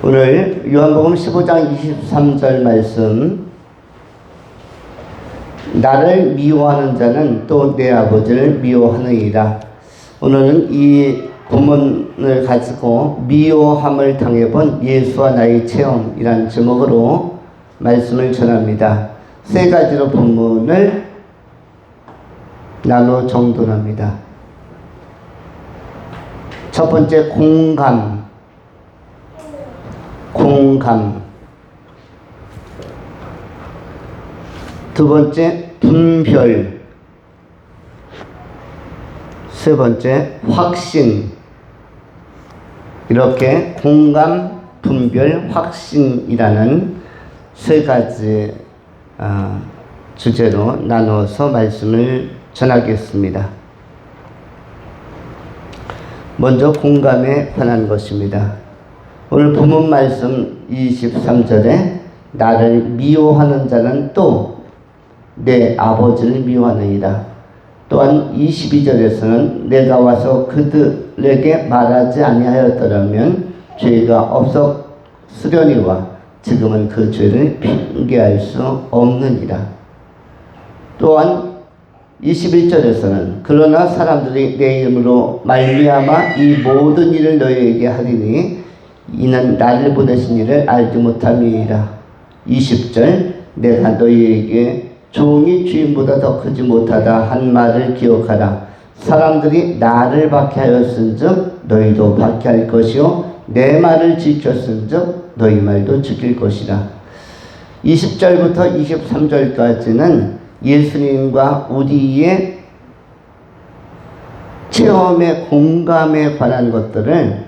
오늘 요한복음 15장 23절 말씀, 나를 미워하는 자는 또 내 아버지를 미워하느니라. 오늘은 이 본문을 가지고 미워함을 당해본 예수와 나의 체험이란 제목으로 말씀을 전합니다. 세 가지로 본문을 나눠 정돈합니다. 첫 번째, 공감. 두 번째, 분별. 세 번째, 확신. 이렇게 공감, 분별, 확신이라는 세 가지 주제로 나누어서 말씀을 전하겠습니다. 먼저 공감에 관한 것입니다. 오늘 본문 말씀 23절에 나를 미워하는 자는 또 내 아버지를 미워하느니라. 또한 22절에서는 내가 와서 그들에게 말하지 아니하였더라면 죄가 없었으려니와 지금은 그 죄를 핑계할 수 없느니라. 또한 21절에서는 그러나 사람들이 내 이름으로 말미암아 이 모든 일을 너희에게 하리니 이는 나를 보내신 이를 알지 못함이니라. 20절 내가 너희에게 종이 주인보다 더 크지 못하다 한 말을 기억하라. 사람들이 나를 박해하였은즉 너희도 박해할 것이요 내 말을 지켰은즉 너희 말도 지킬 것이라. 20절부터 23절까지는 예수님과 우리의 체험의 공감에 관한 것들을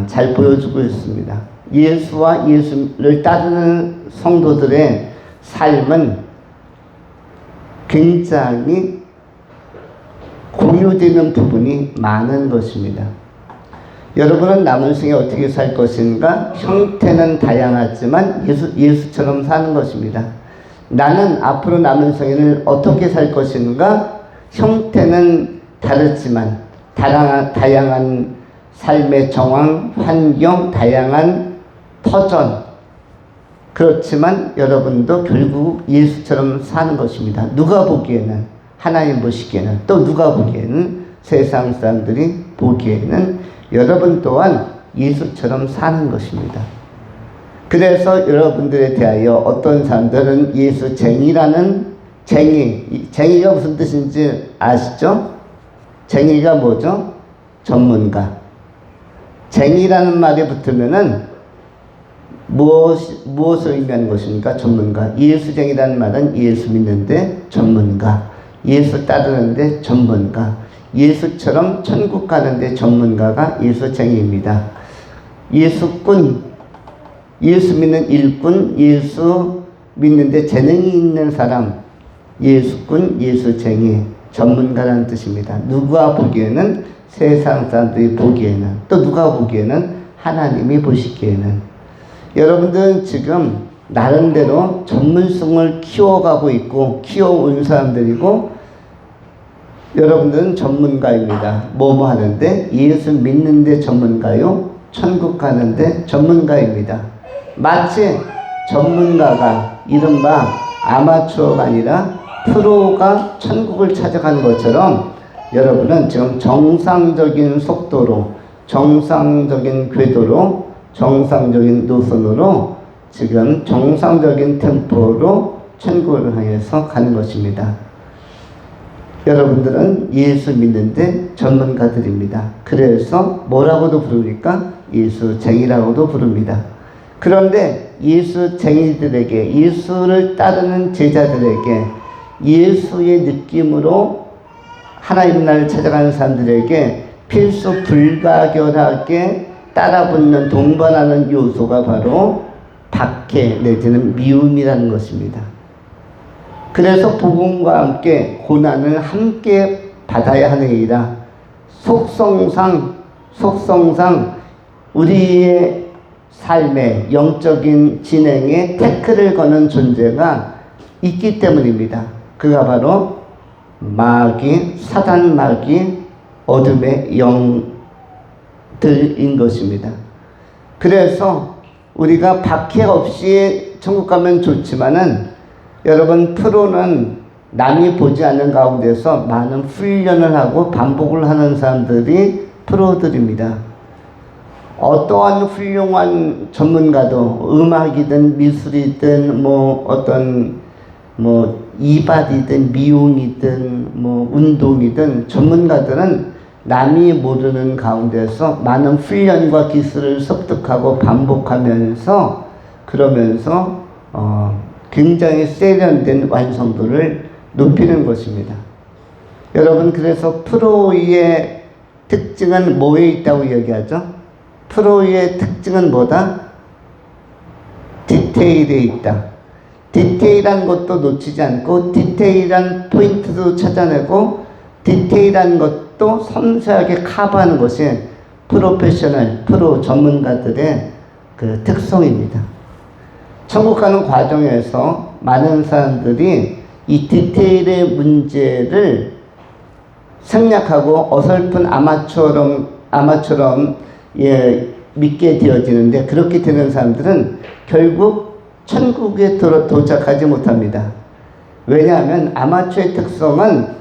잘 보여주고 있습니다. 예수와 예수를 따르는 성도들의 삶은 굉장히 공유되는 부분이 많은 것입니다. 여러분은 남은 생에 어떻게 살 것인가? 형태는 다양하지만 예수처럼 사는 것입니다. 나는 앞으로 남은 생에는 어떻게 살 것인가? 형태는 다르지만 다양한 삶의 정황, 환경, 다양한 터전, 그렇지만 여러분도 결국 예수처럼 사는 것입니다. 누가 보기에는, 하나님 보시기에는, 또 누가 보기에는, 세상 사람들이 보기에는 여러분 또한 예수처럼 사는 것입니다. 그래서 여러분들에 대하여 어떤 사람들은 예수쟁이라는 쟁이가 무슨 뜻인지 아시죠? 쟁이가 뭐죠? 전문가. 쟁이라는 말이 붙으면은 무엇을 의미하는 것입니까? 전문가. 예수쟁이라는 말은 예수 믿는데 전문가, 예수 따르는데 전문가, 예수처럼 천국 가는데 전문가가 예수쟁이입니다. 예수꾼, 예수 믿는 일꾼, 예수 믿는데 재능이 있는 사람, 예수꾼, 예수쟁이, 전문가라는 뜻입니다. 누가 보기에는, 세상 사람들이 보기에는, 또 누가 보기에는, 하나님이 보시기에는. 여러분들은 지금 나름대로 전문성을 키워가고 있고 키워온 사람들이고, 여러분들은 전문가입니다. 뭐뭐 하는데? 예수 믿는데 전문가요? 천국 가는데 전문가입니다. 마치 전문가가 이른바 아마추어가 아니라 프로가 천국을 찾아가는 것처럼 여러분은 지금 정상적인 속도로, 정상적인 궤도로, 정상적인 노선으로 지금 정상적인 템포로 천국을 향해서 가는 것입니다. 여러분들은 예수 믿는데 전문가들입니다. 그래서 뭐라고도 부릅니까? 예수쟁이라고도 부릅니다. 그런데 예수쟁이들에게, 예수를 따르는 제자들에게, 예수의 느낌으로 하나님 나라를 찾아가는 사람들에게 필수 불가결하게 따라붙는, 동반하는 요소가 바로 박해 내지는 미움이라는 것입니다. 그래서 복음과 함께 고난을 함께 받아야 하느니라. 속성상 우리의 삶의 영적인 진행에 태클을 거는 존재가 있기 때문입니다. 그가 바로 마귀, 사단 마귀, 어둠의 영 들인 것입니다. 그래서 우리가 박해 없이 천국 가면 좋지만은 여러분 프로는 남이 보지 않는 가운데서 많은 훈련을 하고 반복을 하는 사람들이 프로들입니다. 어떠한 훌륭한 전문가도 음악이든 미술이든 어떤 이발이든 미용이든 운동이든 전문가들은 남이 모르는 가운데서 많은 훈련과 기술을 습득하고 반복하면서 그러면서 굉장히 세련된 완성도를 높이는 것입니다. 여러분 그래서 프로의 특징은 뭐에 있다고 얘기하죠? 프로의 특징은 뭐다? 디테일에 있다. 디테일한 것도 놓치지 않고 디테일한 포인트도 찾아내고 디테일한 것도 섬세하게 커버하는 것이 프로 전문가들의 그 특성입니다. 천국 가는 과정에서 많은 사람들이 이 디테일의 문제를 생략하고 어설픈 아마처럼 믿게 되어지는데 그렇게 되는 사람들은 결국 천국에 도착하지 못합니다. 왜냐하면 아마추어의 특성은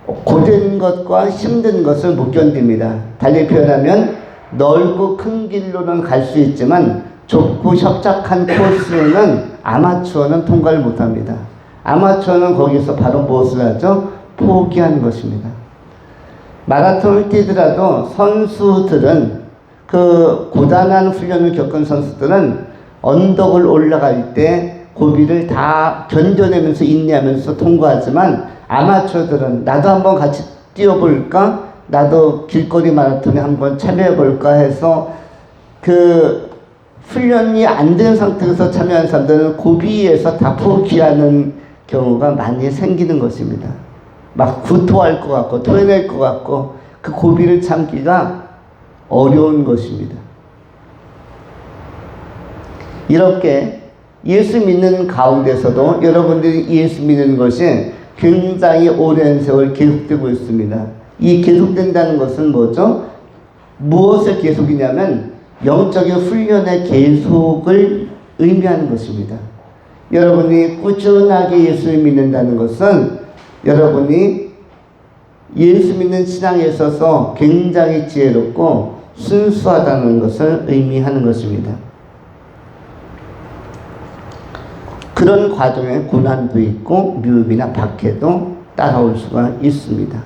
고된 것과 힘든 것을 못 견딥니다. 달리 표현하면 넓고 큰 길로는 갈 수 있지만 좁고 협착한 코스는 아마추어는 통과를 못합니다. 아마추어는 거기서 바로 무엇을 하죠? 포기하는 것입니다. 마라톤을 뛰더라도 선수들은 그 고단한 훈련을 겪은 선수들은 언덕을 올라갈 때 고비를 다 견뎌내면서 인내하면서 통과하지만 아마추어들은 나도 한번 같이 뛰어볼까? 나도 길거리 마라톤에 한번 참여해볼까 해서 그 훈련이 안 된 상태에서 참여한 사람들은 고비에서 다 포기하는 경우가 많이 생기는 것입니다. 막 구토할 것 같고 토해낼 것 같고 그 고비를 참기가 어려운 것입니다. 이렇게 예수 믿는 가운데서도 여러분들이 예수 믿는 것이 굉장히 오랜 세월 계속되고 있습니다. 이 계속된다는 것은 뭐죠? 무엇을 계속이냐면 영적인 훈련의 계속을 의미하는 것입니다. 여러분이 꾸준하게 예수를 믿는다는 것은 여러분이 예수 믿는 신앙에 있어서 굉장히 지혜롭고 순수하다는 것을 의미하는 것입니다. 그런 과정에 고난도 있고 미움이나 박해도 따라올 수가 있습니다.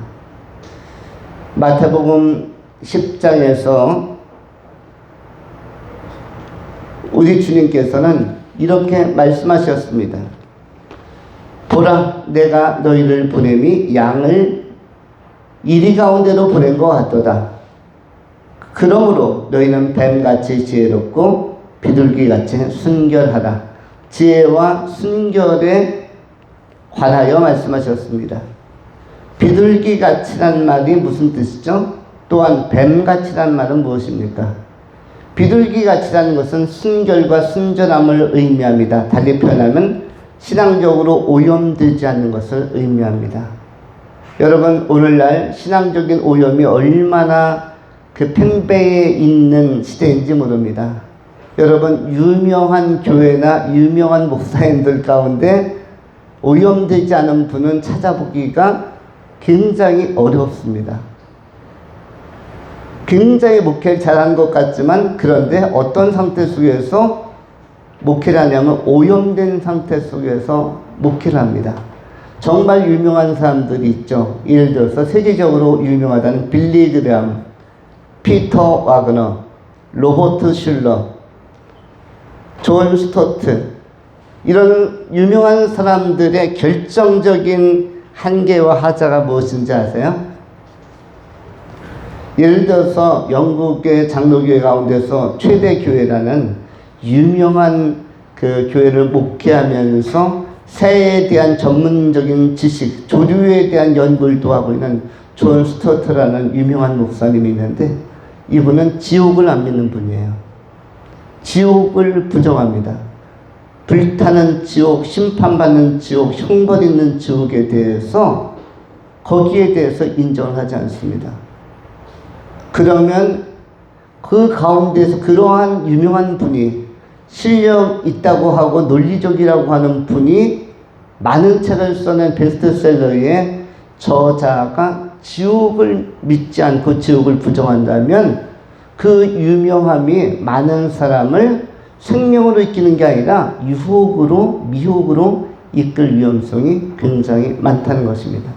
마태복음 10장에서 우리 주님께서는 이렇게 말씀하셨습니다. 보라, 내가 너희를 보냄이 양을 이리 가운데로 보낸 것 같도다. 그러므로 너희는 뱀같이 지혜롭고 비둘기같이 순결하라. 지혜와 순결에 관하여 말씀하셨습니다. 비둘기같이란 말이 무슨 뜻이죠? 또한 뱀같이란 말은 무엇입니까? 비둘기같이라는 것은 순결과 순전함을 의미합니다. 달리 표현하면 신앙적으로 오염되지 않는 것을 의미합니다. 여러분 오늘날 신앙적인 오염이 얼마나 그 팽배해 있는 시대인지 모릅니다. 여러분 유명한 교회나 유명한 목사님들 가운데 오염되지 않은 분은 찾아보기가 굉장히 어렵습니다. 굉장히 목회를 잘한 것 같지만 그런데 어떤 상태 속에서 목회를 하냐면 오염된 상태 속에서 목회를 합니다. 정말 유명한 사람들이 있죠. 예를 들어서 세계적으로 유명하다는 빌리 그레엄, 피터 와그너, 로버트 슐러, 존 스토트 이런 유명한 사람들의 결정적인 한계와 하자가 무엇인지 아세요? 예를 들어서 영국의 장로교회 가운데서 최대 교회라는 유명한 그 교회를 목회하면서 새에 대한 전문적인 지식, 조류에 대한 연구를 또 하고 있는 존 스토트라는 유명한 목사님이 있는데 이분은 지옥을 안 믿는 분이에요. 지옥을 부정합니다. 불타는 지옥, 심판받는 지옥, 형벌 있는 지옥에 대해서 거기에 대해서 인정을 하지 않습니다. 그러면 그 가운데서 그러한 유명한 분이 실력 있다고 하고 논리적이라고 하는 분이 많은 책을 써낸 베스트셀러의 저자가 지옥을 믿지 않고 지옥을 부정한다면 그 유명함이 많은 사람을 생명으로 이끄는 게 아니라 유혹으로, 미혹으로 이끌 위험성이 굉장히 많다는 것입니다.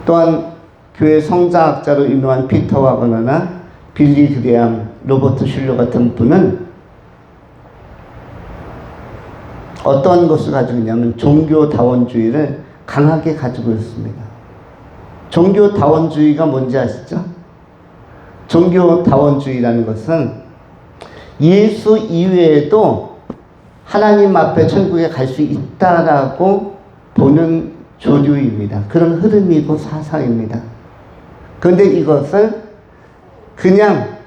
또한 교회 성장학자로 유명한 피터 와거너나 빌리 그레암, 로버트 슐러 같은 분은 어떤 것을 가지고 있냐면 종교다원주의를 강하게 가지고 있습니다. 종교다원주의가 뭔지 아시죠? 종교다원주의라는 것은 예수 이외에도 하나님 앞에 천국에 갈 수 있다라고 보는 조류입니다. 그런 흐름이고 사상입니다. 그런데 이것을 그냥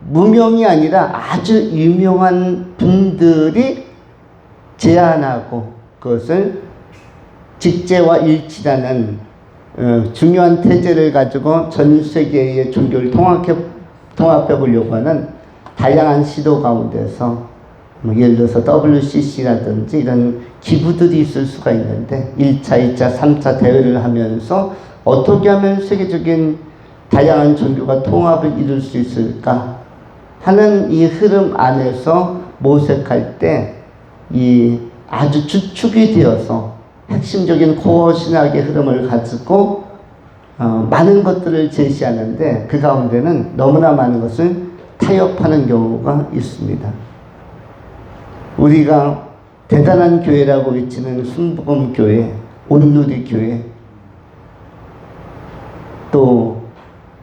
무명이 아니라 아주 유명한 분들이 제안하고 그것을 직제와 일치라는 중요한 태제를 가지고 전 세계의 종교를 통합해 보려고 하는 다양한 시도 가운데서 예를 들어서 WCC라든지 이런 기구들이 있을 수가 있는데 1차, 2차, 3차 대회를 하면서 어떻게 하면 세계적인 다양한 종교가 통합을 이룰 수 있을까 하는 이 흐름 안에서 모색할 때 이 아주 주축이 되어서 핵심적인 코어 신학의 흐름을 가지고 많은 것들을 제시하는데 그 가운데는 너무나 많은 것을 타협하는 경우가 있습니다. 우리가 대단한 교회라고 외치는 순복음교회, 온누리교회, 또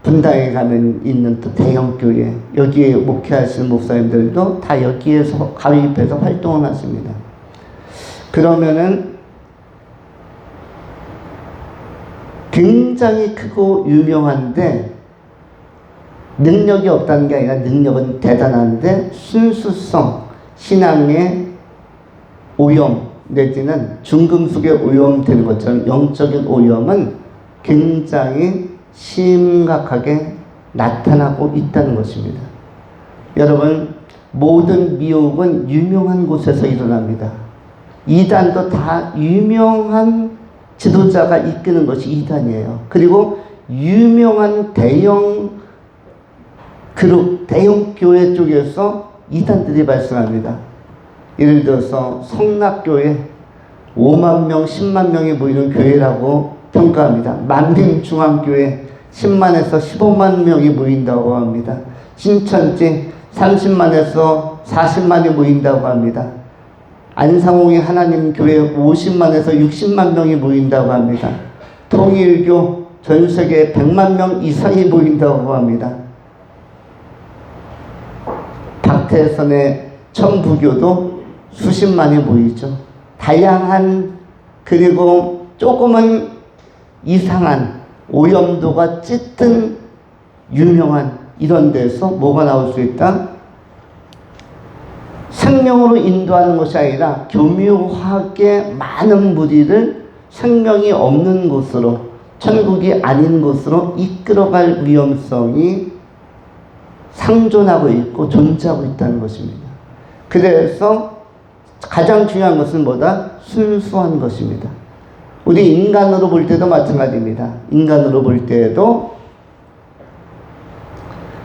분당에 가면 있는 또 대형교회, 여기에 목회하시는 목사님들도 다 여기에서 가입해서 활동을 하십니다. 그러면은 굉장히 크고 유명한데 능력이 없다는 게 아니라 능력은 대단한데 순수성, 신앙의 오염 내지는 중금속에 오염되는 것처럼 영적인 오염은 굉장히 심각하게 나타나고 있다는 것입니다. 여러분, 모든 미혹은 유명한 곳에서 일어납니다. 이단도 다 유명한 지도자가 이끄는 것이 이단이에요. 그리고 유명한 대형 그룹, 대형 교회 쪽에서 이단들이 발생합니다. 예를 들어서 성락교회 5만 명, 10만 명이 모이는 교회라고 평가합니다. 만민중앙교회 10만에서 15만 명이 모인다고 합니다. 신천지 30만에서 40만이 모인다고 합니다. 안상홍의 하나님교회 50만에서 60만 명이 모인다고 합니다. 통일교 전 세계 100만 명 이상이 모인다고 합니다. 박태선의 천부교도 수십만이 모이죠. 다양한 그리고 조금은 이상한 오염도가 짙은 유명한 이런 데서 뭐가 나올 수 있다? 생명으로 인도하는 것이 아니라 교묘하게 많은 무리를 생명이 없는 곳으로, 천국이 아닌 곳으로 이끌어갈 위험성이 상존하고 있고 존재하고 있다는 것입니다. 그래서 가장 중요한 것은 뭐다? 순수한 것입니다. 우리 인간으로 볼 때도 마찬가지입니다. 인간으로 볼 때에도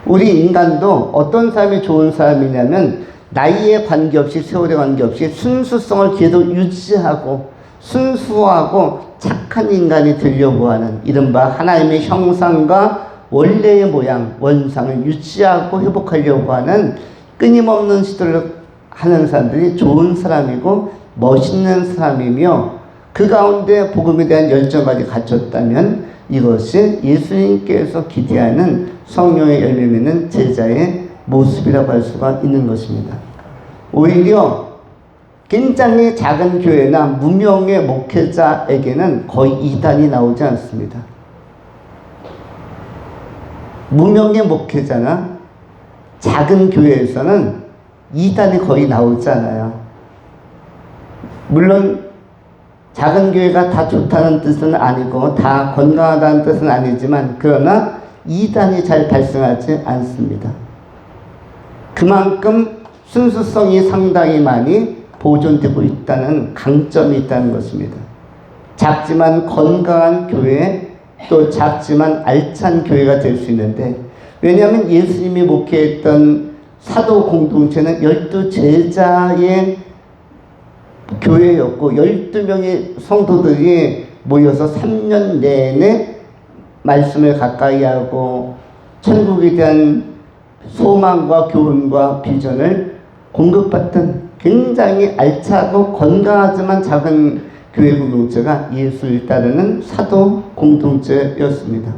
우리 인간도 어떤 사람이 좋은 사람이냐면 나이에 관계없이 세월에 관계없이 순수성을 계속 유지하고 순수하고 착한 인간이 되려고 하는 이른바 하나님의 형상과 원래의 모양, 원상을 유지하고 회복하려고 하는 끊임없는 시도를 하는 사람들이 좋은 사람이고 멋있는 사람이며 그 가운데 복음에 대한 열정까지 갖췄다면 이것이 예수님께서 기대하는 성령의 열매 맺는 제자의 모습이라고 할 수가 있는 것입니다. 오히려 굉장히 작은 교회나 무명의 목회자에게는 거의 이단이 나오지 않습니다. 무명의 목회자나 작은 교회에서는 이단이 거의 나오지 않아요. 물론 작은 교회가 다 좋다는 뜻은 아니고 다 건강하다는 뜻은 아니지만 그러나 이단이 잘 발생하지 않습니다. 그만큼 순수성이 상당히 많이 보존되고 있다는 강점이 있다는 것입니다. 작지만 건강한 교회, 또 작지만 알찬 교회가 될 수 있는데, 왜냐하면 예수님이 목회했던 사도 공동체는 12제자의 교회였고 12명의 성도들이 모여서 3년 내내 말씀을 가까이 하고 천국에 대한 소망과 교훈과 비전을 공급받던 굉장히 알차고 건강하지만 작은 교회 공동체가 예수를 따르는 사도 공동체였습니다.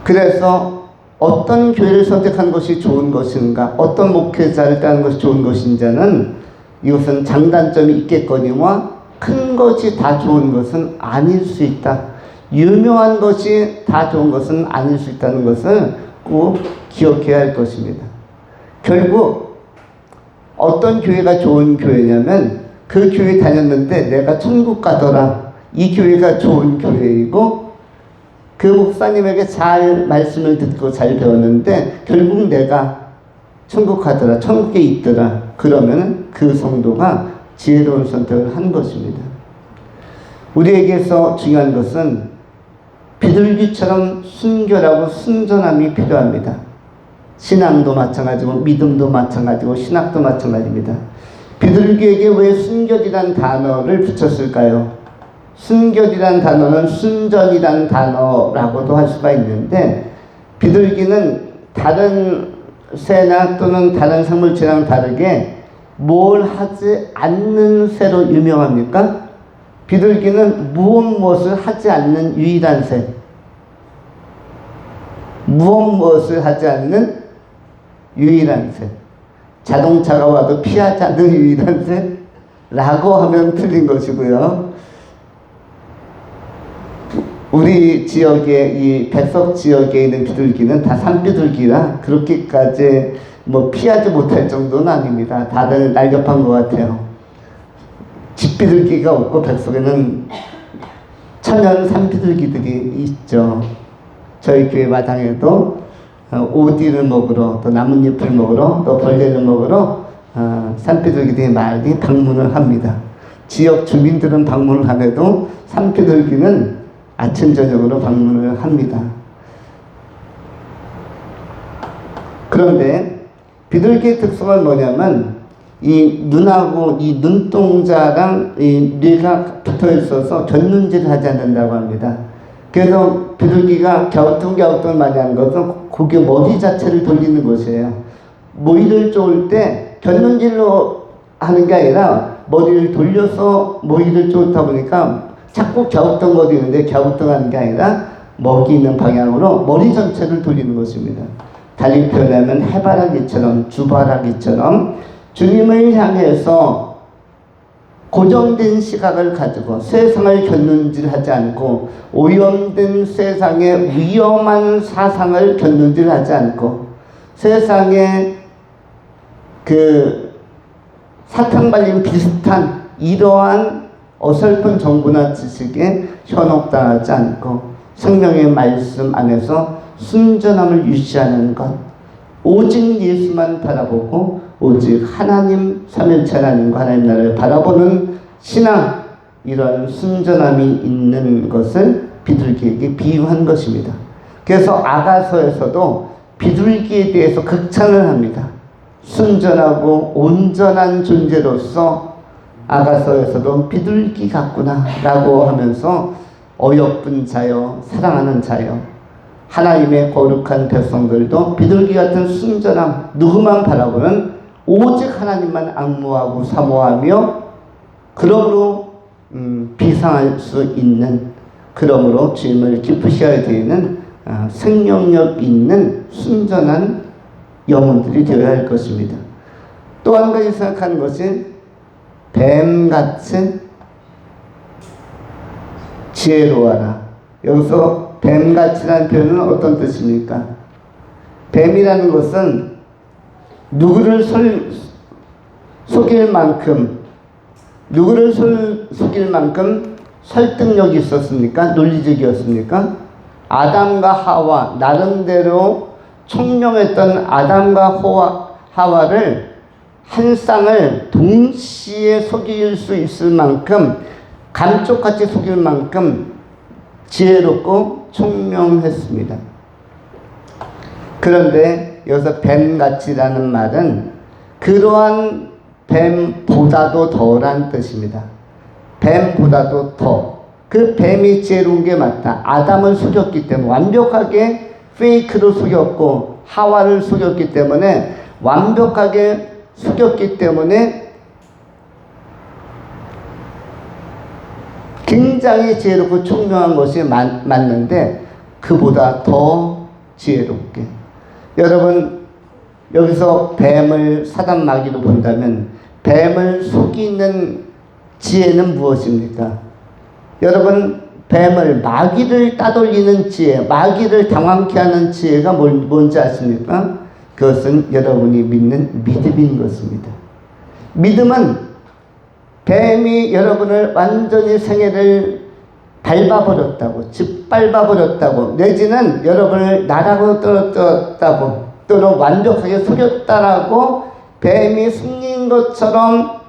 그래서 어떤 교회를 선택한 것이 좋은 것인가, 어떤 목회자를 따르는 것이 좋은 것인지는 이것은 장단점이 있겠거니와 큰 것이 다 좋은 것은 아닐 수 있다. 유명한 것이 다 좋은 것은 아닐 수 있다는 것을 꼭 기억해야 할 것입니다. 결국 어떤 교회가 좋은 교회냐면 그 교회 다녔는데 내가 천국 가더라. 이 교회가 좋은 교회이고 그 목사님에게 잘 말씀을 듣고 잘 배웠는데 결국 내가 천국 가더라. 천국에 있더라. 그러면 그 성도가 지혜로운 선택을 한 것입니다. 우리에게서 중요한 것은 비둘기처럼 순결하고 순전함이 필요합니다. 신앙도 마찬가지고 믿음도 마찬가지고 신학도 마찬가지입니다. 비둘기에게 왜 순결이란 단어를 붙였을까요? 순결이란 단어는 순전이란 단어라고도 할 수가 있는데 비둘기는 다른 새나 또는 다른 생물체랑 다르게 뭘 하지 않는 새로 유명합니까? 비둘기는 무엇을 하지 않는 유일한 새. 무엇을 하지 않는 유일한 새. 자동차가 와도 피하지 않는 유일한 새라고 하면 틀린 것이고요. 우리 지역에 이 백석 지역에 있는 비둘기는 다 산비둘기라 그렇게까지 뭐 피하지 못할 정도는 아닙니다. 다들 날렵한 것 같아요. 집비둘기가 없고 백석에는 천연 산비둘기들이 있죠. 저희 교회 마당에도 오디를 먹으러 또 나뭇잎을 먹으러 또 벌레를 먹으러 산비둘기들이 많이 방문을 합니다. 지역 주민들은 방문을 안 해도 산비둘기는 아침 저녁으로 방문을 합니다. 그런데 비둘기의 특성은 뭐냐면 이 눈하고 이 눈동자랑 이 뇌가 붙어 있어서 견눈질을 하지 않는다고 합니다. 그래서 비둘기가 갸우뚱갸우뚱 많이 하는 것은 고개 머리 자체를 돌리는 것이에요. 모이를 쪼을 때 견눈질로 하는 게 아니라 머리를 돌려서 모이를 쪼다 보니까 자꾸 갸우뚱거리는데 갸우뚱하는 게 아니라 먹이 있는 방향으로 머리 전체를 돌리는 것입니다. 달리 표현하면 해바라기처럼 주바라기처럼 주님을 향해서 고정된 시각을 가지고 세상을 견눈질하지 않고 오염된 세상의 위험한 사상을 견눈질하지 않고 세상의 그 사탕 발림 비슷한 이러한 어설픈 정보나 지식에 현혹당하지 않고 성령의 말씀 안에서 순전함을 유지하는 것, 오직 예수만 바라보고 오직 하나님 삼일체 하나님과 하나님 나라를 바라보는 신앙, 이런 순전함이 있는 것을 비둘기에게 비유한 것입니다. 그래서 아가서에서도 비둘기에 대해서 극찬을 합니다. 순전하고 온전한 존재로서 아가서에서도 비둘기 같구나 라고 하면서 어여쁜 자여 사랑하는 자여 하나님의 거룩한 백성들도 비둘기 같은 순전함 누구만 바라보는 오직 하나님만 앙무하고 사모하며 그러므로 비상할 수 있는 그러므로 주님을 기쁘시하게 되는 생명력 있는 순전한 영혼들이 되어야 할 것입니다. 또 한 가지 생각하는 것은 뱀같이 지혜로워라. 여기서 뱀같이라는 표현은 어떤 뜻입니까? 뱀이라는 것은 누구를 속일 만큼 설득력이 있었습니까? 논리적이었습니까? 아담과 하와, 나름대로 총명했던 아담과 하와를 한 쌍을 동시에 속일 수 있을 만큼, 감쪽같이 속일 만큼 지혜롭고 총명했습니다. 그런데 여기서 뱀같이라는 말은 그러한 뱀보다도 덜한 뜻입니다. 뱀보다도 더. 그 뱀이 지혜로운 게 맞다. 아담을 속였기 때문에, 완벽하게 페이크로 속였고 하와를 속였기 때문에, 완벽하게 속였기 때문에 굉장히 지혜롭고 총명한 것이 맞는데 그보다 더 지혜롭게. 여러분, 여기서 뱀을 사단 마귀로 본다면 뱀을 속이는 지혜는 무엇입니까? 여러분, 뱀을, 마귀를 따돌리는 지혜, 마귀를 당황케 하는 지혜가 뭔지 아십니까? 그것은 여러분이 믿는 믿음인 것입니다. 믿음은 뱀이 여러분을 완전히 생애를 밟아버렸다고, 짓밟아버렸다고, 내지는 여러분을 나라고 떨어뜨렸다고, 또는 완벽하게 속였다라고 뱀이 승리인 것처럼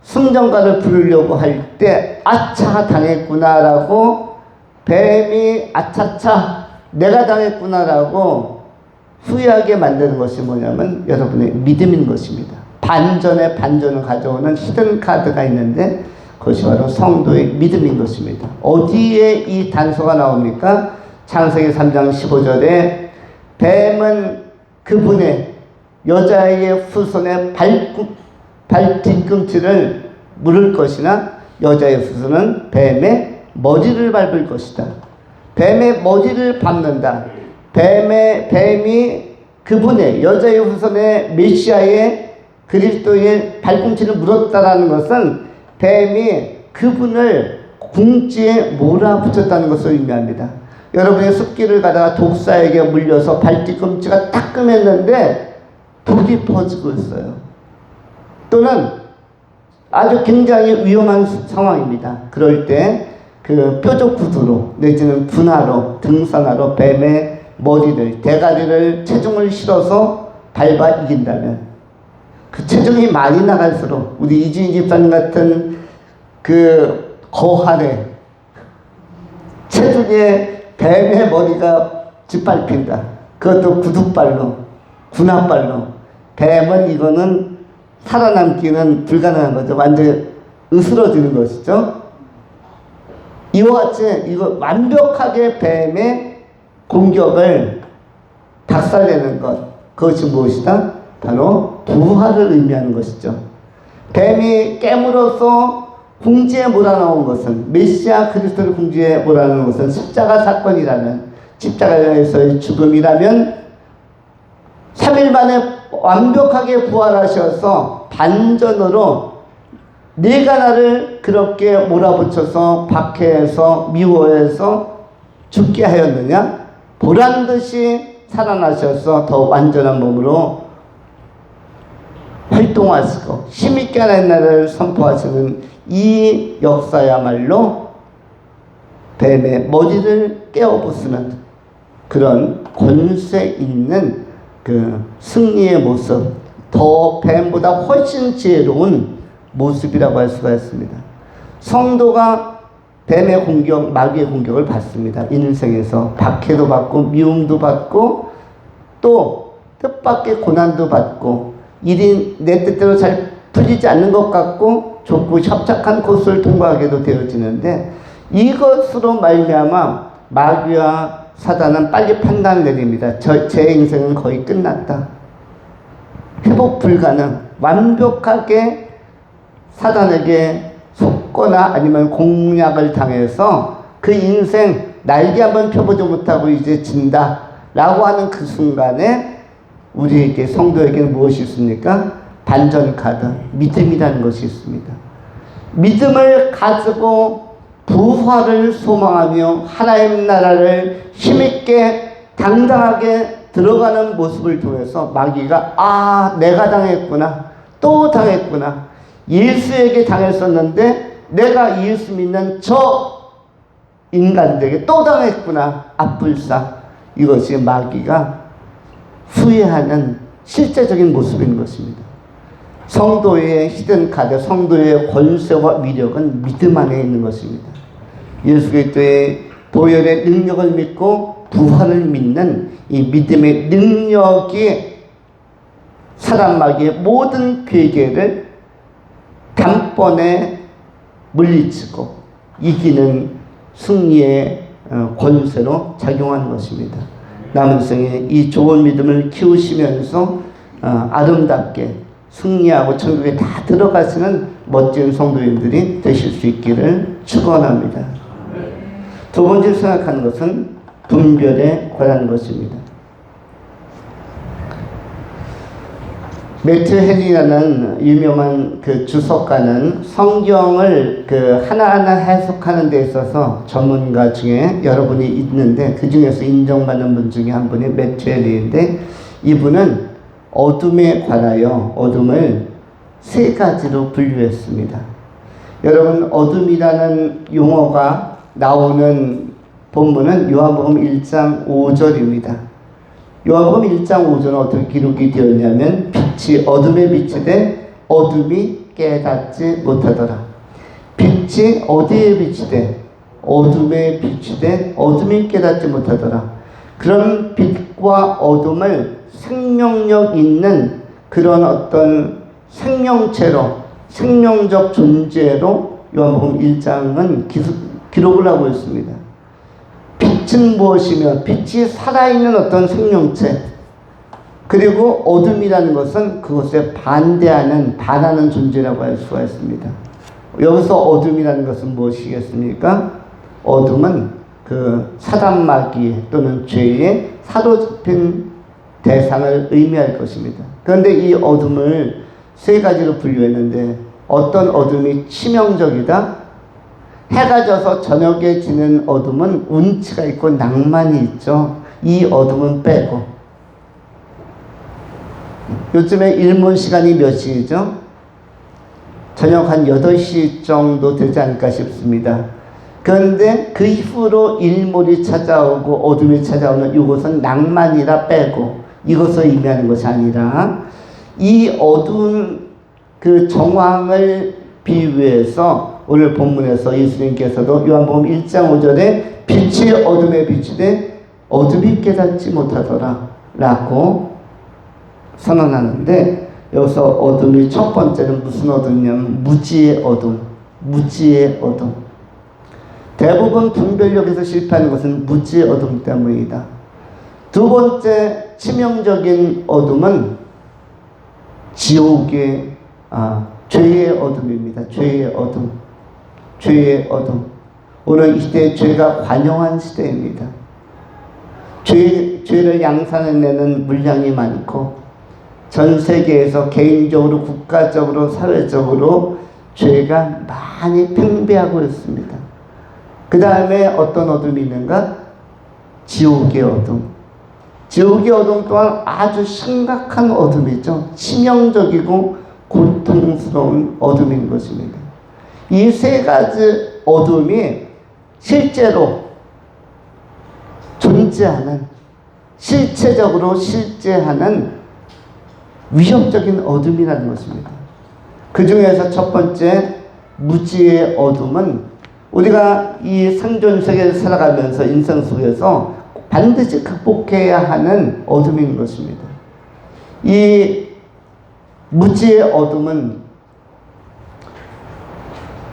승전가를 부르려고 할 때 아차 당했구나라고, 뱀이 아차차 내가 당했구나라고 후회하게 만드는 것이 뭐냐면 여러분의 믿음인 것입니다. 반전에 반전을 가져오는 히든 카드가 있는데 그것이 바로 성도의 믿음인 것입니다. 어디에 이 단서가 나옵니까? 창세기 3장 15절에 뱀은 그분의, 여자의 후손의 발뒤꿈치를 물을 것이나 여자의 후손은 뱀의 머리를 밟을 것이다. 뱀의 머리를 밟는다. 뱀이 그분의, 여자의 후손의 메시아의 그리스도의 발꿈치를 물었다라는 것은 뱀이 그분을 궁지에 몰아붙였다는 것을 의미합니다. 여러분이 숲길을 가다가 독사에게 물려서 발뒤꿈치가 따끔했는데 불이 퍼지고 있어요. 또는 아주 굉장히 위험한 상황입니다. 그럴 때 그 뾰족 구두로 내지는 분화로, 등산화로 뱀의 머리를, 대가리를, 체중을 실어서 밟아 이긴다면, 그 체중이 많이 나갈수록 우리 이주인 집사님 같은 그 거한의 체중에 뱀의 머리가 짓밟힌다. 그것도 구두발로, 군화발로. 뱀은 이거는 살아남기는 불가능한 거죠. 완전히 으스러지는 것이죠. 이와 같이 이거 완벽하게 뱀의 공격을 박살내는 것, 그것이 무엇이다? 바로 부활을 의미하는 것이죠. 뱀이 깨물어서 궁지에 몰아넣은 것은, 메시아 그리스도를 궁지에 몰아넣은 것은 십자가 사건이라면, 십자가에서의 죽음이라면 3일 만에 완벽하게 부활하셔서 반전으로 네가 나를 그렇게 몰아붙여서 박해해서 미워해서 죽게 하였느냐? 보란듯이 살아나셔서 더 완전한 몸으로 활동하시고 힘있게 하나님 나라를 선포하시는 이 역사야말로 뱀의 머리를 깨어부수는 그런 권세 있는 그 승리의 모습, 더 뱀보다 훨씬 지혜로운 모습이라고 할 수가 있습니다. 성도가 뱀의 공격, 마귀의 공격을 받습니다. 인생에서 박해도 받고 미움도 받고 또 뜻밖의 고난도 받고 일이 내 뜻대로 잘 풀리지 않는 것 같고 좁고 협착한 코스를 통과하게도 되어지는데, 이것으로 말미암아 마귀와 사단은 빨리 판단을 내립니다. 제 인생은 거의 끝났다. 회복 불가능. 완벽하게 사단에게 속거나 아니면 공략을 당해서 그 인생 날개 한번 펴보지 못하고 이제 진다 라고 하는 그 순간에 우리에게, 성도에게는 무엇이 있습니까? 반전 카드, 믿음이라는 것이 있습니다. 믿음을 가지고 부활을 소망하며 하나님 나라를 힘있게 당당하게 들어가는 모습을 통해서 마귀가 내가 당했구나, 또 당했구나, 예수에게 당했었는데 내가 예수 믿는 저 인간들에게 또 당했구나, 앞불사, 이것이 마귀가 후회하는 실제적인 모습인 것입니다. 성도의 히든 카드, 성도의 권세와 위력은 믿음 안에 있는 것입니다. 예수 그리스도의 보혈의 능력을 믿고 부활을 믿는 이 믿음의 능력이 사단 마귀의 모든 괴계를 단번에 물리치고 이기는 승리의 권세로 작용하는 것입니다. 남은 생에 이 좋은 믿음을 키우시면서 아름답게 승리하고 천국에 다 들어가시는 멋진 성도님들이 되실 수 있기를 축원합니다. 두 번째 생각하는 것은 분별에 관한 것입니다. 매튜 헨리라는 유명한 그 주석가는 성경을 그 하나하나 해석하는 데 있어서 전문가 중에 여러분이 있는데 그 중에서 인정받는 분 중에 한 분이 매튜 헨리인데, 이분은 어둠에 관하여 어둠을 세 가지로 분류했습니다. 여러분, 어둠이라는 용어가 나오는 본문은 요한복음 1장 5절입니다. 요한복음 1장 5절은 어떻게 기록이 되었냐면, 빛이 어둠에 비치되 어둠이 깨닫지 못하더라. 빛이 어디에 비치되 어둠에 비치되 어둠이 깨닫지 못하더라. 그런 빛과 어둠을 생명력 있는 그런 어떤 생명체로, 생명적 존재로 요한복음 1장은 기록을 하고 있습니다. 빛은 무엇이며, 빛이 살아있는 어떤 생명체, 그리고 어둠이라는 것은 그것에 반하는 존재라고 할 수가 있습니다. 여기서 어둠이라는 것은 무엇이겠습니까? 어둠은 그 사단 마귀 또는 죄에 사로잡힌 대상을 의미할 것입니다. 그런데 이 어둠을 세 가지로 분류했는데, 어떤 어둠이 치명적이다? 해가 져서 저녁에 지는 어둠은 운치가 있고 낭만이 있죠. 이 어둠은 빼고. 요즘에 일몰 시간이 몇 시죠? 저녁 한 8시 정도 되지 않을까 싶습니다. 그런데 그 이후로 일몰이 찾아오고 어둠이 찾아오는 이것은 낭만이라 빼고, 이것을 의미하는 것이 아니라 이 어두운 그 정황을 비유해서 오늘 본문에서 예수님께서도 요한복음 1장 5절에 빛이 어둠에 비치되 어둠이 깨닫지 못하더라 라고 선언하는데, 여기서 어둠이 첫 번째는 무슨 어둠이냐면 무지의 어둠, 무지의 어둠. 대부분 분별력에서 실패하는 것은 무지의 어둠 때문이다. 두 번째 치명적인 어둠은 지옥의 죄의 어둠입니다. 죄의 어둠. 죄의 어둠. 오늘 이 시대에 죄가 관영한 시대입니다. 죄를 양산해내는 물량이 많고, 전 세계에서 개인적으로, 국가적으로, 사회적으로 죄가 많이 팽배하고 있습니다. 그 다음에 어떤 어둠이 있는가? 지옥의 어둠. 지옥의 어둠 또한 아주 심각한 어둠이죠. 치명적이고 고통스러운 어둠인 것입니다. 이 세 가지 어둠이 실제로 존재하는, 실체적으로 실제하는 위협적인 어둠이라는 것입니다. 그 중에서 첫 번째 무지의 어둠은 우리가 이 생존 세계를 살아가면서 인생 속에서 반드시 극복해야 하는 어둠인 것입니다. 이 무지의 어둠은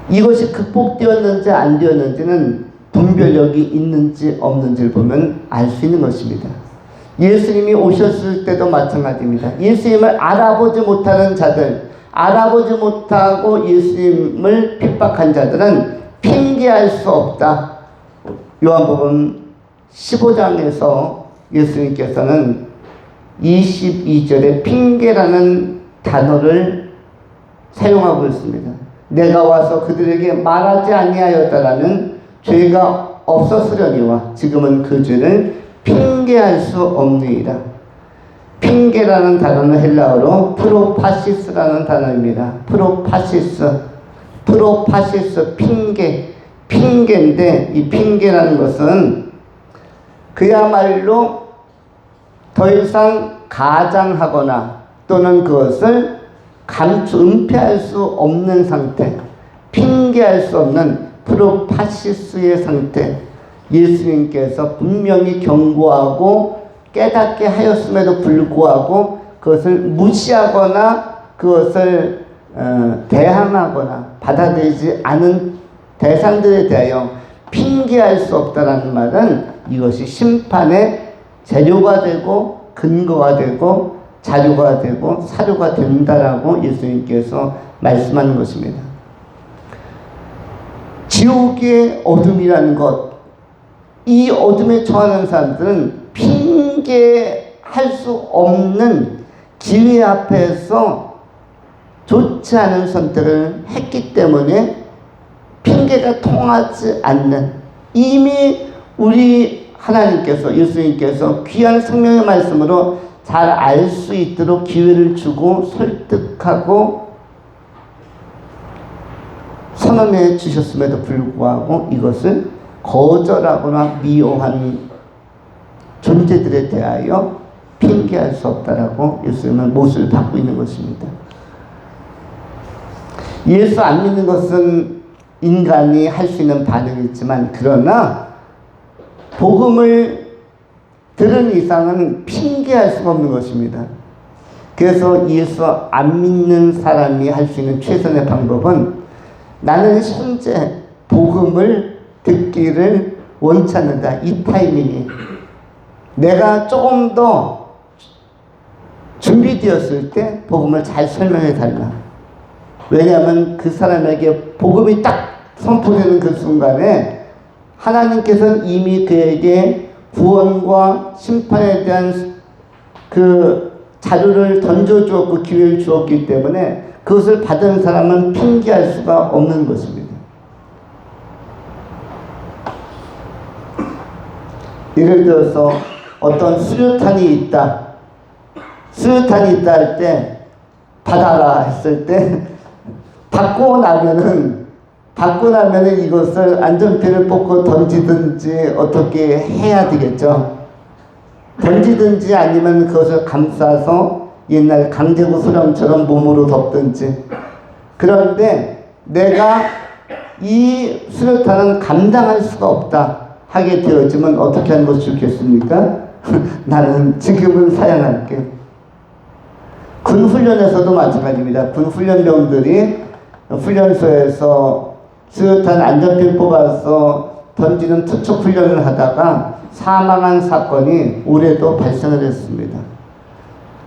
이것이 극복되었는지 안 되었는지는 분별력이 있는지 없는지를 보면 알 수 있는 것입니다. 예수님이 오셨을 때도 마찬가지입니다. 예수님을 알아보지 못하는 자들, 알아보지 못하고 예수님을 핍박한 자들은 핑계할 수 없다. 요한복음 15장에서 예수님께서는 22절에 핑계라는 단어를 사용하고 있습니다. 내가 와서 그들에게 말하지 아니하였다라면 죄가 없었으려니와 지금은 그 죄를 핑계할 수 없느니라. 핑계라는 단어는 헬라어로 프로파시스라는 단어입니다. 프로파시스, 핑계. 핑계인데 이 핑계라는 것은 그야말로 더 이상 가장하거나 또는 그것을 은폐할 수 없는 상태, 핑계할 수 없는 프로파시스의 상태, 예수님께서 분명히 경고하고 깨닫게 하였음에도 불구하고 그것을 무시하거나 그것을 대항하거나 받아들이지 않은 대상들에 대하여 핑계할 수 없다라는 말은 이것이 심판의 재료가 되고 근거가 되고 자료가 되고 사료가 된다라고 예수님께서 말씀하는 것입니다. 지옥의 어둠이라는 것, 이 어둠에 처하는 사람들은 핑계할 수 없는 기회 앞에서 좋지 않은 선택을 했기 때문에 핑계가 통하지 않는, 이미 우리 하나님께서, 예수님께서 귀한 성령의 말씀으로 잘 알 수 있도록 기회를 주고 설득하고 선언해 주셨음에도 불구하고 이것을 거절하거나 미워한 존재들에 대하여 핑계할 수 없다라고 예수님은 못을 받고 있는 것입니다. 예수 안 믿는 것은 인간이 할 수 있는 반응이지만, 그러나 복음을 들은 이상은 핑계할 수가 없는 것입니다. 그래서 예수 안 믿는 사람이 할 수 있는 최선의 방법은, 나는 현재 복음을 듣기를 원치 않는다. 이 타이밍이 내가 조금 더 준비되었을 때 복음을 잘 설명해 달라. 왜냐하면 그 사람에게 복음이 딱 선포되는 그 순간에 하나님께서는 이미 그에게 구원과 심판에 대한 그 자료를 던져주었고 기회를 주었기 때문에 그것을 받은 사람은 핑계할 수가 없는 것입니다. 예를 들어서 어떤 수류탄이 있다. 수류탄이 있다 할 때 받아라 했을 때 받고 나면은 이것을 안전핀을 뽑고 던지든지 어떻게 해야 되겠죠. 던지든지 아니면 그것을 감싸서 옛날 강제구 수령처럼 몸으로 덮든지. 그런데 내가 이 수류탄은 감당할 수가 없다 하게 되어지면 어떻게 하는 것이 좋겠습니까? 나는 지금은 사양할게. 군훈련에서도 마찬가지입니다. 군훈련병들이 훈련소에서 수류탄 안전핀 뽑아서 던지는 투척 훈련을 하다가 사망한 사건이 올해도 발생을 했습니다.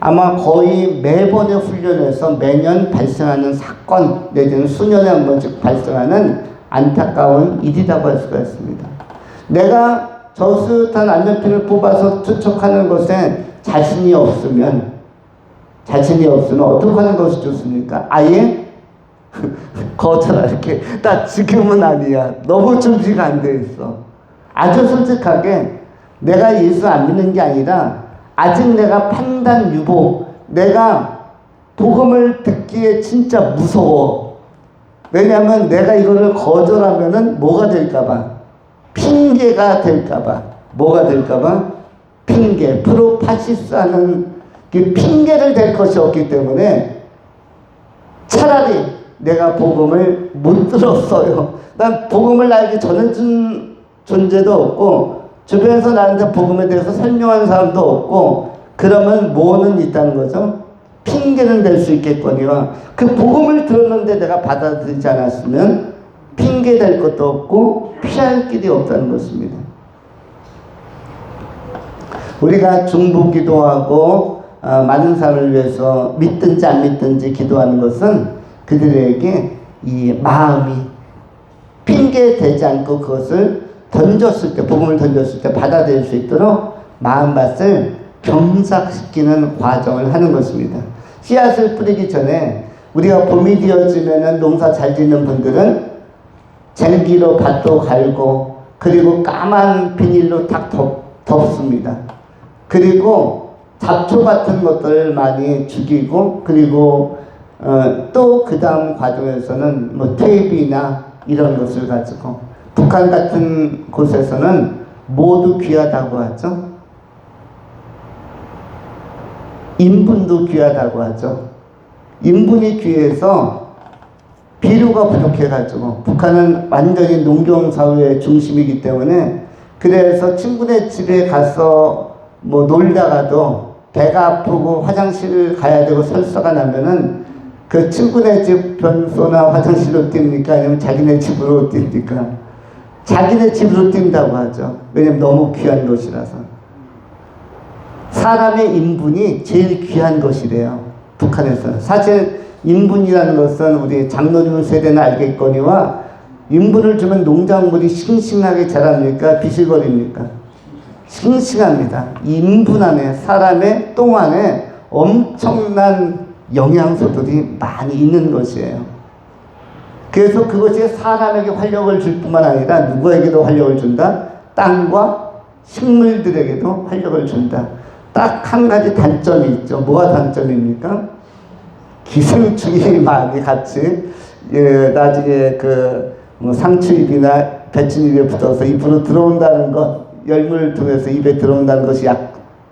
아마 거의 매번의 훈련에서 매년 발생하는 사건 내지는 수년에 한 번씩 발생하는 안타까운 일이라고 할 수가 있습니다. 내가 저 수류탄 안전핀을 뽑아서 투척하는 것에 자신이 없으면 어떻게 하는 것이 좋습니까? 아예 거절할게. 나 지금은 아니야. 너무 준비가 안 돼 있어. 아주 솔직하게 내가 예수 안 믿는 게 아니라 아직 내가 판단 유보, 내가 복음을 듣기에 진짜 무서워. 왜냐하면 내가 이거를 거절하면은 뭐가 될까봐, 핑계가 될까봐. 뭐가 될까봐? 핑계, 프로파시스하는 그 핑계를 댈 것이 없기 때문에 차라리 내가 복음을 못 들었어요. 난 복음을 나에게 전해준 존재도 없고 주변에서 나한테 복음에 대해서 설명하는 사람도 없고, 그러면 뭐는 있다는 거죠? 핑계는 될 수 있겠거니와 그 복음을 들었는데 내가 받아들이지 않았으면 핑계 될 것도 없고 피할 길이 없다는 것입니다. 우리가 중보기도하고 많은 사람을 위해서 믿든지 안 믿든지 기도하는 것은 그들에게 이 마음이 핑계되지 않고 그것을 던졌을 때, 복음을 던졌을 때 받아들일 수 있도록 마음밭을 경작시키는 과정을 하는 것입니다. 씨앗을 뿌리기 전에 우리가 봄이 되어지면 농사 잘 짓는 분들은 쟁기로 밭도 갈고 그리고 까만 비닐로 탁 덮습니다. 그리고 잡초 같은 것들을 많이 죽이고, 그리고 또 그 다음 과정에서는 뭐 테이프나 이런 것을 가지고, 북한 같은 곳에서는 모두 귀하다고 하죠. 인분도 귀하다고 하죠. 인분이 귀해서 비료가 부족해가지고, 북한은 완전히 농경사회의 중심이기 때문에, 그래서 친구네 집에 가서 뭐 놀다가도 배가 아프고 화장실을 가야 되고 설사가 나면은 그 친구네 집 변소나 화장실로 뜁니까? 아니면 자기네 집으로 뜁니까? 자기네 집으로 뛴다고 하죠. 왜냐면 너무 귀한 것이라서. 사람의 인분이 제일 귀한 것이래요, 북한에서는. 사실 인분이라는 것은 우리 장로님 세대는 알겠거니와, 인분을 주면 농작물이 싱싱하게 자랍니까? 비실거립니까? 싱싱합니다. 인분 안에, 사람의 똥 안에 엄청난 영양소들이 많이 있는 것이에요. 그래서 그것이 사람에게 활력을 줄 뿐만 아니라 누구에게도 활력을 준다? 땅과 식물들에게도 활력을 준다. 딱 한 가지 단점이 있죠. 뭐가 단점입니까? 기생충이 많이 같이, 나중에 뭐 상추잎이나 배추잎에 붙어서 입으로 들어온다는 것, 열물을 통해서 입에 들어온다는 것이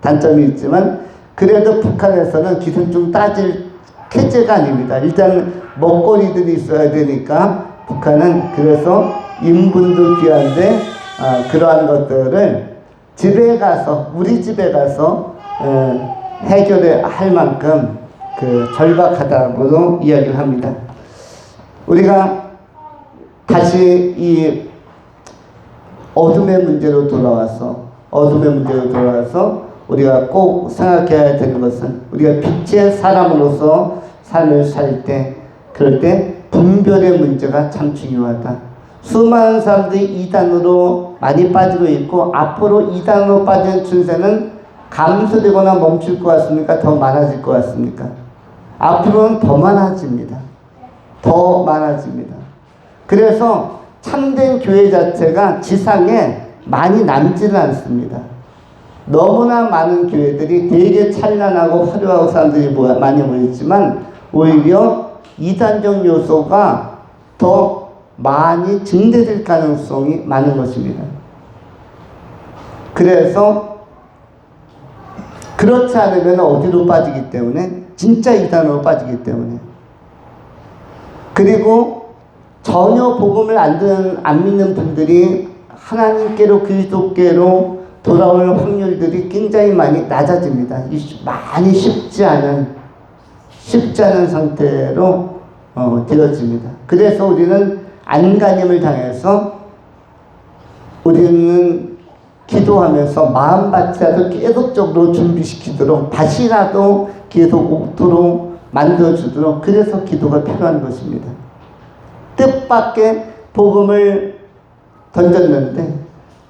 단점이 있지만, 그래도 북한에서는 기생충 따질 캐제가 아닙니다. 일단 먹거리들이 있어야 되니까 북한은 그래서 인분도 귀한데, 그러한 것들을 집에 가서, 우리 집에 가서 해결할 만큼 절박하다고도 이야기를 합니다. 우리가 다시 이 어둠의 문제로 돌아와서 우리가 꼭 생각해야 되는 것은, 우리가 빛의 사람으로서 삶을 살 때, 그럴 때 분별의 문제가 참 중요하다. 수많은 사람들이 이단으로 많이 빠지고 있고, 앞으로 이단으로 빠진 추세는 감소되거나 멈출 것 같습니까? 더 많아질 것 같습니까? 앞으로는 더 많아집니다. 그래서 참된 교회 자체가 지상에 많이 남지는 않습니다. 너무나 많은 교회들이 되게 찬란하고 화려하고 사람들이 많이 모였지만, 오히려 이단적 요소가 더 많이 증대될 가능성이 많은 것입니다. 그래서 그렇지 않으면 어디로 빠지기 때문에, 진짜 이단으로 빠지기 때문에, 그리고 전혀 복음을 안 믿는 분들이 하나님께로, 그리스도께로 돌아올 확률들이 굉장히 많이 낮아집니다. 많이 쉽지 않은 상태로 되어집니다. 그래서 우리는 안간힘을 당해서, 우리는 기도하면서 마음밭이라도 계속적으로 준비시키도록, 다시라도 계속 오도록 만들어주도록, 그래서 기도가 필요한 것입니다. 뜻밖의 복음을 던졌는데,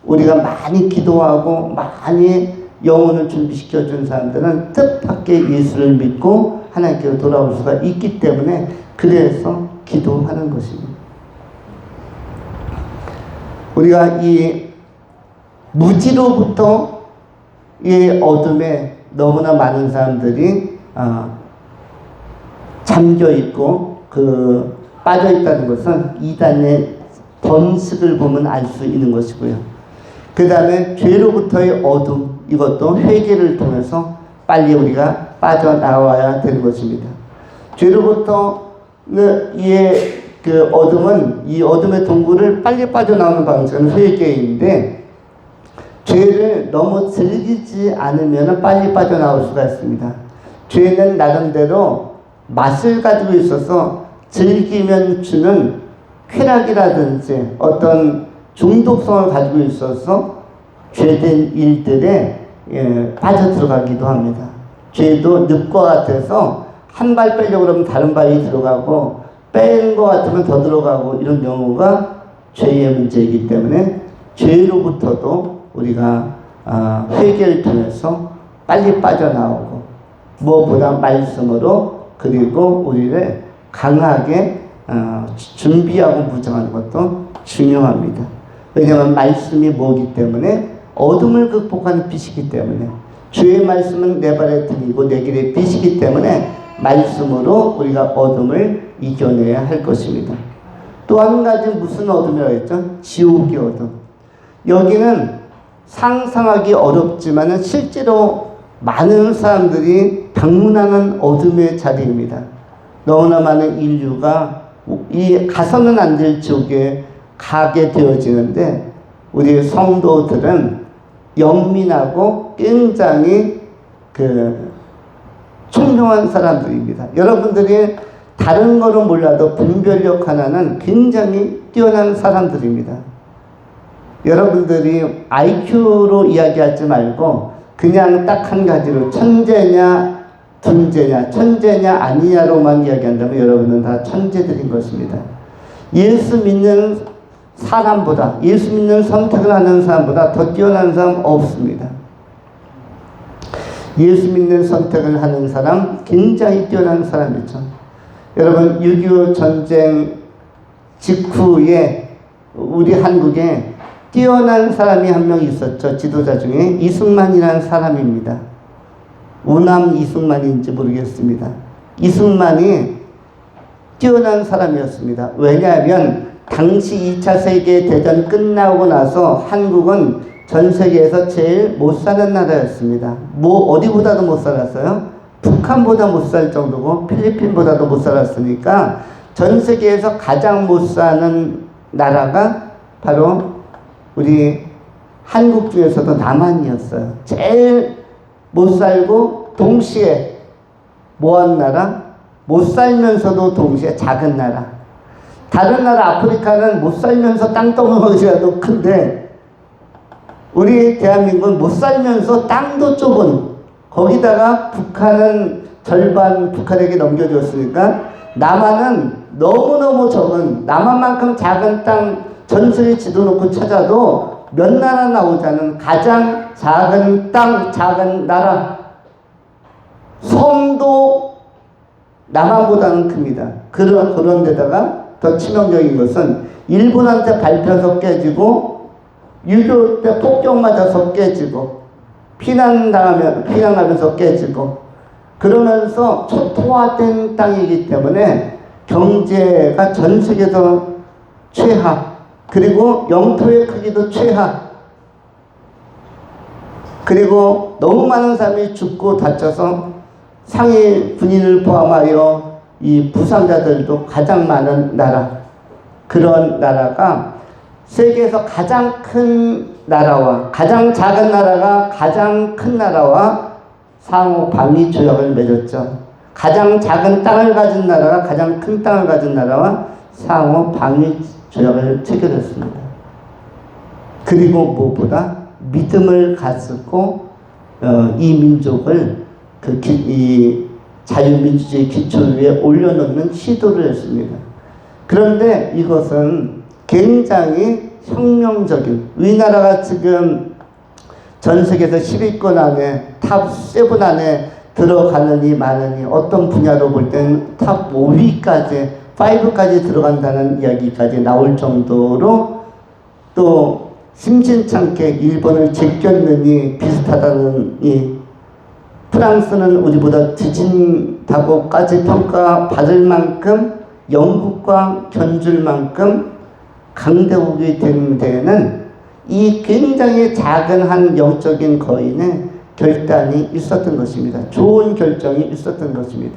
우리가 많이 기도하고 많이 영혼을 준비시켜 준 사람들은 뜻밖의 예수를 믿고 하나님께로 돌아올 수가 있기 때문에, 그래서 기도하는 것입니다. 우리가 이 무지로부터 이 어둠에 너무나 많은 사람들이 잠겨 있고 빠져 있다는 것은 이단의 번식을 보면 알 수 있는 것이고요. 그 다음에 죄로부터의 어둠, 이것도 회개를 통해서 빨리 우리가 빠져나와야 되는 것입니다. 죄로부터 어둠은, 이 어둠의 동굴을 빨리 빠져나오는 방식은 회개인데, 죄를 너무 즐기지 않으면 빨리 빠져나올 수가 있습니다. 죄는 나름대로 맛을 가지고 있어서 즐기면 주는 쾌락이라든지 어떤 중독성을 가지고 있어서 죄된 일들에 빠져들어가기도 합니다. 죄도 늪과 같아서 한 발 빼려고 그러면 다른 발이 들어가고, 뺀 것 같으면 더 들어가고, 이런 경우가 죄의 문제이기 때문에 죄로부터도 우리가 회개를 통해서 빨리 빠져나오고, 무엇보다 말씀으로, 그리고 우리를 강하게 준비하고 무장하는 것도 중요합니다. 왜냐하면 말씀이 뭐기 때문에, 어둠을 극복하는 빛이기 때문에, 주의 말씀은 내 발의 등이고 내 길의 빛이기 때문에 말씀으로 우리가 어둠을 이겨내야 할 것입니다. 또 한 가지 무슨 어둠이라고 했죠? 지옥의 어둠. 여기는 상상하기 어렵지만 실제로 많은 사람들이 방문하는 어둠의 자리입니다. 너무나 많은 인류가 이 가서는 안 될 지옥에 가게 되어지는데 우리 성도들은 영민하고 굉장히 총명한 사람들입니다. 여러분들이 다른 거는 몰라도 분별력 하나는 굉장히 뛰어난 사람들입니다. 여러분들이 IQ로 이야기하지 말고 그냥 딱 한 가지로 천재냐 둔재냐 천재냐 아니냐로만 이야기한다면 여러분은 다 천재들인 것입니다. 예수 믿는 사람보다 예수 믿는 선택을 하는 사람보다 더 뛰어난 사람 없습니다. 예수 믿는 선택을 하는 사람 굉장히 뛰어난 사람이죠. 여러분 6.25 전쟁 직후에 우리 한국에 뛰어난 사람이 한 명 있었죠. 지도자 중에 이승만이라는 사람입니다. 우남 이승만인지 모르겠습니다. 이승만이 뛰어난 사람이었습니다. 왜냐하면 당시 2차 세계대전 끝나고 나서 한국은 전 세계에서 제일 못 사는 나라였습니다. 어디보다도 못 살았어요? 북한보다 못 살 정도고 필리핀보다도 못 살았으니까 전 세계에서 가장 못 사는 나라가 바로 우리 한국 중에서도 남한이었어요. 제일 못 살고 동시에 뭐한 나라? 못 살면서도 동시에 작은 나라. 다른 나라 아프리카는 못 살면서 땅덩어리라도 큰데 우리 대한민국은 못 살면서 땅도 좁은, 거기다가 북한은 절반 북한에게 넘겨줬으니까 남한은 너무너무 적은, 남한만큼 작은 땅 전 세계 지도 놓고 찾아도 몇 나라 나오지 않은 가장 작은 땅, 작은 나라. 섬도 남한보다는 큽니다. 그런 데다가 더 치명적인 것은 일본한테 밟혀서 깨지고 6.25 때 폭격 맞아서 깨지고 피난하면서 깨지고 그러면서 초토화된 땅이기 때문에 경제가 전 세계에서 최하, 그리고 영토의 크기도 최하, 그리고 너무 많은 사람이 죽고 다쳐서 상해 군인을 포함하여 이 부상자들도 가장 많은 나라. 그런 나라가 세계에서 가장 큰 나라와 가장 작은 나라가 가장 큰 나라와 상호 방위 조약을 맺었죠. 가장 작은 땅을 가진 나라가 가장 큰 땅을 가진 나라와 상호 방위 조약을 체결했습니다. 그리고 무엇보다 믿음을 가지고 이 민족을 이 자유민주주의 기초 위에 올려놓는 시도를 했습니다. 그런데 이것은 굉장히 혁명적인, 우리나라가 지금 전 세계에서 10위권 안에 탑 7 안에 들어가느니 마느니 어떤 분야로 볼 때는 탑 5위까지 5까지 들어간다는 이야기까지 나올 정도로 또 심심찮게 일본을 제꼈느니 비슷하다는 이 프랑스는 우리보다 뒤진다고까지 평가받을 만큼 영국과 견줄 만큼 강대국이 된 데에는 이 굉장히 작은 한 영적인 거인의 결단이 있었던 것입니다. 좋은 결정이 있었던 것입니다.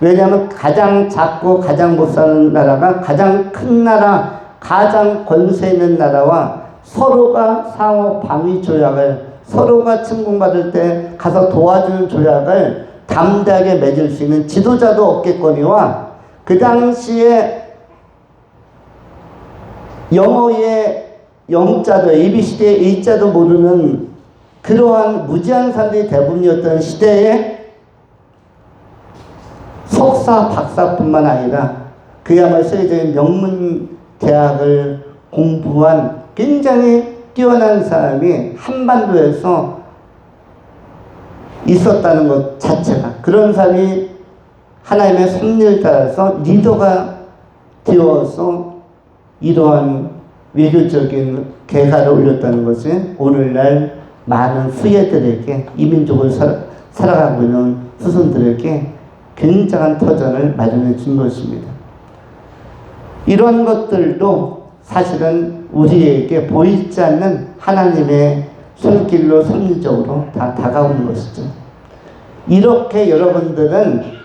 왜냐하면 가장 작고 가장 못 사는 나라가 가장 큰 나라, 가장 권세 있는 나라와 서로가 상호 방위 조약을, 서로가 침공받을 때 가서 도와주는 조약을 담대하게 맺을 수 있는 지도자도 없겠거니와 그 당시에 영어의 영자도 ABCD의 A자도 모르는 그러한 무지한 사람들이 대부분이었던 시대에 석사, 박사뿐만 아니라 그야말로 세계적인 명문 대학을 공부한 굉장히 뛰어난 사람이 한반도에서 있었다는 것 자체가, 그런 사람이 하나님의 섭리를 따라서 리더가 되어서 이러한 외교적인 개가를 올렸다는 것이 오늘날 많은 후예들에게, 이민족을 살아가고 있는 후손들에게 굉장한 터전을 마련해 준 것입니다. 이런 것들도 사실은 우리에게 보이지 않는 하나님의 손길로 섭리적으로 다 다가오는 것이죠. 이렇게 여러분들은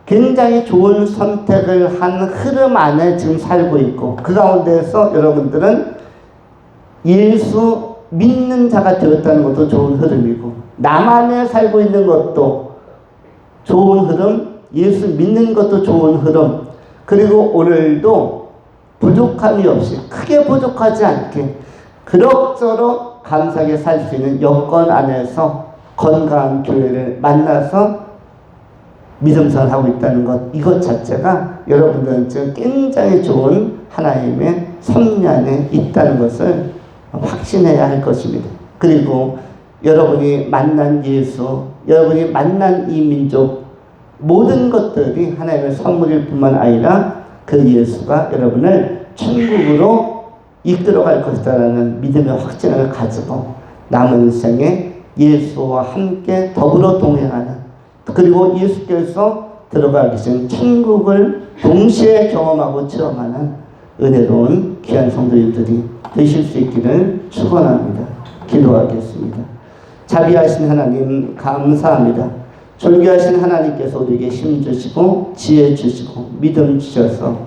굉장히 좋은 선택을 한 흐름 안에 지금 살고 있고, 그 가운데서 여러분들은 예수 믿는 자가 되었다는 것도 좋은 흐름이고, 나만에 살고 있는 것도 좋은 흐름, 예수 믿는 것도 좋은 흐름, 그리고 오늘도 부족함이 없이, 크게 부족하지 않게 그럭저럭 감사하게 살 수 있는 여건 안에서 건강한 교회를 만나서 믿음생활을 하고 있다는 것, 이것 자체가 여러분들은 지금 굉장히 좋은 하나님의 섭리 안에 있다는 것을 확신해야 할 것입니다. 그리고 여러분이 만난 예수, 여러분이 만난 이 민족, 모든 것들이 하나님의 선물일 뿐만 아니라 그 예수가 여러분을 천국으로 이끌어갈 것이다라는 믿음의 확신을 가지고 남은 생에 예수와 함께 더불어 동행하는, 그리고 예수께서 들어가 계신 천국을 동시에 경험하고 체험하는 은혜로운 귀한 성도님들이 되실 수 있기를 축원합니다. 기도하겠습니다. 자비하신 하나님 감사합니다. 존귀하신 하나님께서 우리에게 힘 주시고 지혜 주시고 믿음 주셔서